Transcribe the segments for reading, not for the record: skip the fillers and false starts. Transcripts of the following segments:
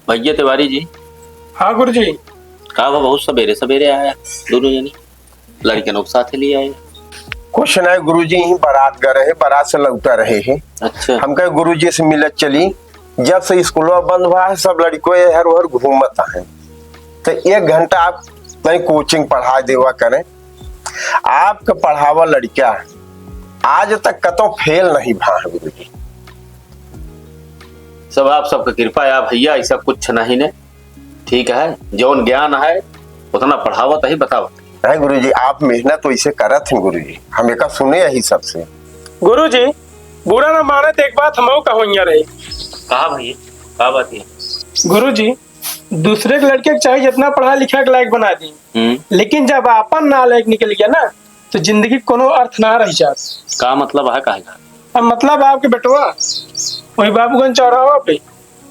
भैया तिवारी जी। हाँ गुरु जी। कहा वो बहुत सवेरे सवेरे आया दोनों जनी लड़के लोग साथ लिए आए। कुछ नहीं गुरुजी, ही बारात गए रहे, बारात से लौटा रहे हैं। अच्छा। हम कहे गुरुजी से मिलत चली। जब से स्कूल बंद हुआ है सब लड़कों हर उहर घूमत है, तो 1 घंटा आप नहीं कोचिंग पढ़ा देवा करें। आपका पढ़ावा लड़का आज तक कतो फेल नहीं भा है गुरुजी। सब आप सबका कृपा है भैया, ऐसा कुछ नहीं ने। ठीक है, जौन ज्ञान है उतना पढ़ावत है बतावत नहीं गुरुजी, आप मेहनत तो इसे करत हैं गुरुजी, हम एक सुने यही सबसे। गुरु जी बुरा ना माने तो एक बात हम कहो रहे। कहा भैया, कहा बात है गुरु जी, दूसरे के लड़के चाहे जितना पढ़ा लिखा के लायक बना दी, लेकिन जब आपन ना लायक निकल गया ना तो जिंदगी कोनो अर्थ ना रही जात। का मतलब है कहेगा? अब मतलब आपके बेटवा वही बाबूगंज चौराहा पे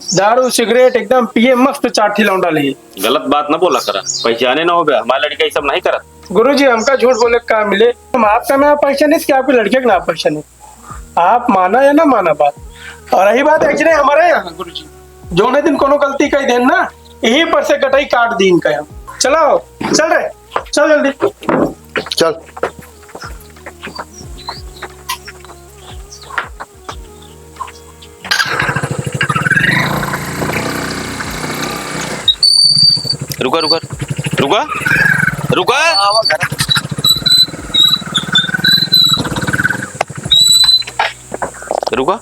दारू सिगरेट एकदम पिए मस्त चाठी लौंडा ले। गलत बात ना बोला करा, पहचाने ना हो गया। हमारे लड़का ये सब नहीं करा। गुरु जी हमका झूठ बोले का मिले, हम आपका ना पहचाने कि आपके लड़के का ना पहचाने। आप माना या ना माना बात। और रही बात एक्चुअली हमारे यहाँ गुरु जी जो ने दिन कोनो गलती कही देन ना यही पर से कटाई काट दी इनका। हम चलो चल रहे, चल जल्दी चल। रुका रुका रुका रुका। रुका,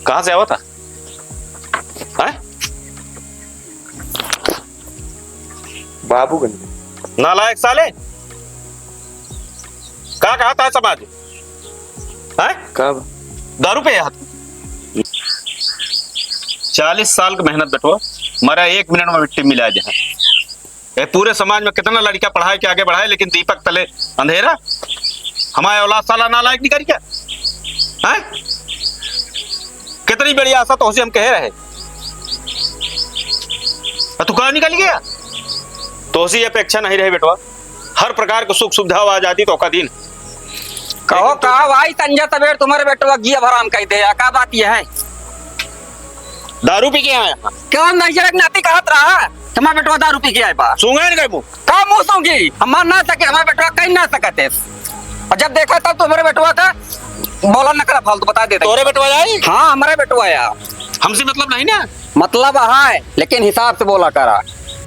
कहाँ से आवा था? बाबूगंज। नालायक साले, कहा था समाज है? कब दारू पे हाथ 40 साल की मेहनत बेटो मरा 1 मिनट में मिट्टी मिला जाए। पूरे समाज में कितना लड़का पढ़ाए के आगे बढ़ाए, लेकिन दीपक तले अंधेरा। हमारे औलाद साला नालायक नहीं करी क्या है? कितनी बड़ी आशा तो हम कह रहे, तू कहा निकल गया। तो उसी अपेक्षा नहीं रहे बेटवा, हर प्रकार की सुख सुविधा आ जाती तो का दिन कहो कहा भाई संजय सवेर तुम्हारे बेटवा गिया भराम कह दे। क्या बात यह है? दारू पी के आया क्यों नहीं नाती कहत रहा तुम्हारा बेटवा दारू पी के आए बा सूंघे नहीं मुंह का मुंह सूंगी हम मान ना सके, हमारे बेटवा कहीं ना सकते। और जब देखा तब तुम्हारे बेटवा का बोला नकरा फालतू बता देते। तोरे बेटवा आई? हाँ हमारे बेटवा आया। हमसे मतलब नहीं ना? मतलब है लेकिन हिसाब से बोला करा।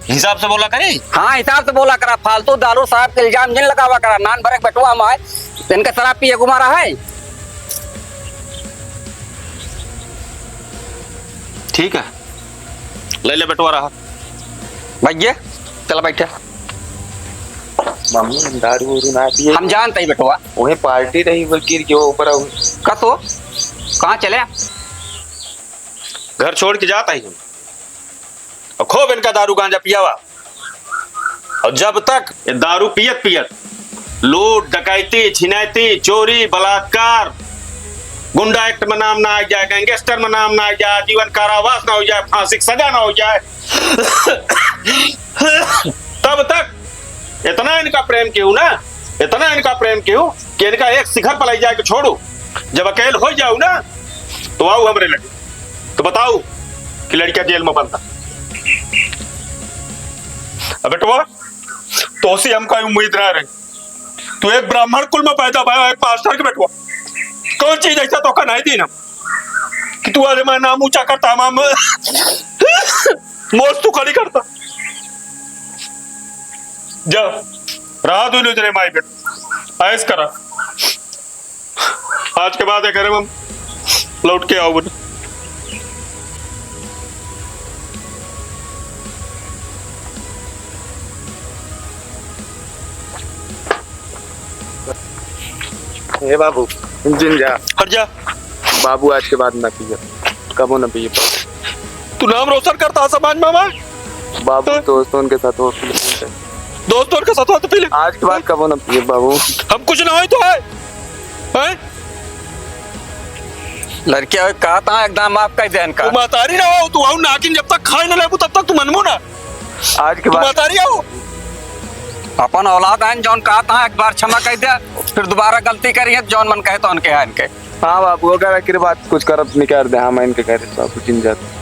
हिसाब से बोला करे? हाँ हिसाब से बोला करा, फालतू दारू साहब के इल्जाम जिन लगावा करा। नान भरे बेटवा हम आए इनका शराब पिए घुमा रहा है। ठीक है, ले बेटवा रहा भैया चल बैठे। मम्मी दारू वारू ना पिए। हम जानते ही बेटवा वही पार्टी रही गिर के ऊपर कसो कहाँ चले? घर छोड़ के जाता ही और खूब इनका दारू गांजा पियावा। और जब तक ये दारू पियत पियत लूट डकैती छिनैती चोरी बलात्कार गुंडा एक्ट में नाम ना आ जाए, गैंगस्टर में नाम ना आ जाए, जीवन कारावास ना हो जाए, फांसी की सजा ना हो जाए तब तक इतना इनका प्रेम क्यों ना, इतना इनका प्रेम क्यों कि इनका एक शिखर पर ले जाके छोड़ू। जब अकेले हो जाऊ ना तो आओ हमरे लगे तो बताओ कि लड़का जेल में बनता। अब बेटवा तो सी हमको उम्मीद ना रही, तू एक ब्राह्मण कुल में पैदा भाई, एक मास्टर के बेटवा कौन चीज ऐसा तो का नहीं दी ना कि तू आज मैं नाम ऊंचा करता माम मोज तू खड़ी करता। जा रहा दो तेरे माई बेटा ऐस करा, आज के बाद करे हम लौट के आओ बेटा। हे बाबू जिन जा हट जा। बाबू आज के बाद ना पिए, कबो ना पिए। तू नाम रोशन करता समाज में हमारे बाबू दोस्तों के साथ हो दोस्तों के साथ हो तो पी ले। आज के बाद कबो ना पिए बाबू। हम कुछ ना हो तो है? लड़किया कहा था एकदम आपका ध्यान का। तू मातारी ना हो, तू आओ नाकिन जब तक खाए ना ले तब तक तू मनमो ना। आज के तू बाद मातारी आओ अपन औलाद आन जौन कहा था एक बार क्षमा कह दिया, फिर दोबारा गलती करी है जौन मन कहे तो उनके है इनके। हाँ बाबू अगर आखिर बात कुछ करत नहीं कर दे। हाँ मैं इनके कह रहे बाबू जिन जाते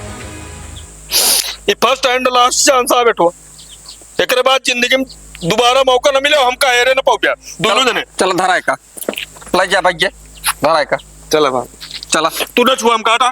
ये फर्स्ट एंड लास्ट चांस आ बेटो एकरे बाद जिंदगी में दोबारा मौका न मिले हम कायरे न पाओ दोनों जने चल धराए का ले जा भैया धराए का चला भाई चला तू न छुआ हम काटा